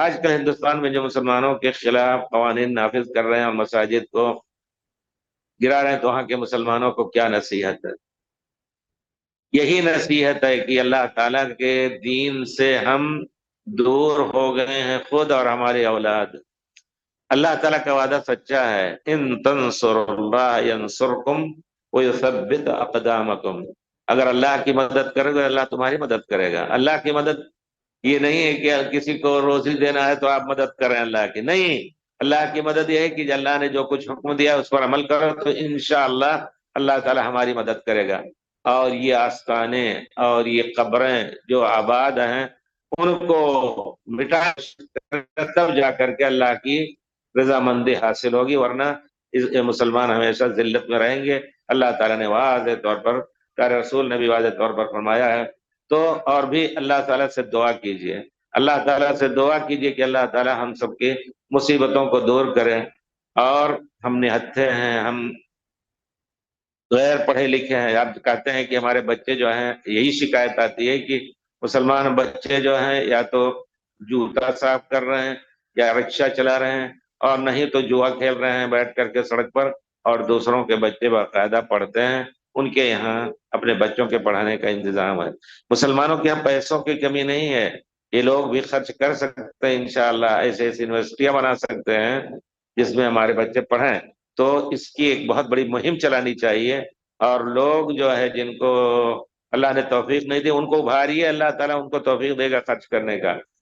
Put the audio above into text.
آج کل ہندوستان میں جو مسلمانوں کے خلاف قوانین نافذ کر رہے ہیں اور مساجد کو گرا رہے ہیں، تو وہاں کے مسلمانوں کو کیا نصیحت ہے؟ یہی نصیحت ہے کہ اللہ تعالیٰ کے دین سے ہم دور ہو گئے ہیں، خود اور ہماری اولاد۔ اللہ تعالیٰ کا وعدہ سچا ہے، ان تنصر اللہ ینصرکم ویثبت اقدامکم۔ اگر اللہ کی مدد کرو گے، اللہ تمہاری مدد کرے گا۔ اللہ کی مدد یہ نہیں ہے کہ کسی کو روزی دینا ہے تو آپ مدد کریں اللہ کی، نہیں۔ اللہ کی مدد یہ ہے کہ اللہ نے جو کچھ حکم دیا اس پر عمل کرو تو انشاءاللہ اللہ تعالی ہماری مدد کرے گا۔ اور یہ آستانے اور یہ قبریں جو آباد ہیں، ان کو مٹا تب جا کر کے اللہ کی رضامندی حاصل ہوگی، ورنہ مسلمان ہمیشہ ذلت میں رہیں گے۔ اللہ تعالیٰ نے واضح طور پر، پیارے رسول نے بھی واضح طور پر فرمایا ہے۔ تو اور بھی اللہ تعالیٰ سے دعا کیجئے، اللہ تعالیٰ سے دعا کیجئے کہ اللہ تعالیٰ ہم سب کی مصیبتوں کو دور کرے۔ اور ہم نہتھے ہیں، ہم غیر پڑھے لکھے ہیں، آپ کہتے ہیں کہ ہمارے بچے جو ہیں، یہی شکایت آتی ہے کہ مسلمان بچے جو ہیں یا تو جوتا صاف کر رہے ہیں یا رکشہ چلا رہے ہیں، اور نہیں تو جوا کھیل رہے ہیں بیٹھ کر کے سڑک پر، اور دوسروں کے بچے باقاعدہ پڑھتے ہیں۔ ان کے یہاں اپنے بچوں کے پڑھانے کا انتظام ہے۔ مسلمانوں کے یہاں پیسوں کی کمی نہیں ہے، یہ لوگ بھی خرچ کر سکتے ہیں انشاءاللہ، ایسے ایسی یونیورسٹیاں بنا سکتے ہیں جس میں ہمارے بچے پڑھیں۔ تو اس کی ایک بہت بڑی مہم چلانی چاہیے، اور لوگ جو ہے جن کو اللہ نے توفیق نہیں دی ان کو ابھاریے، اللہ تعالیٰ ان کو توفیق دے گا خرچ کرنے کا۔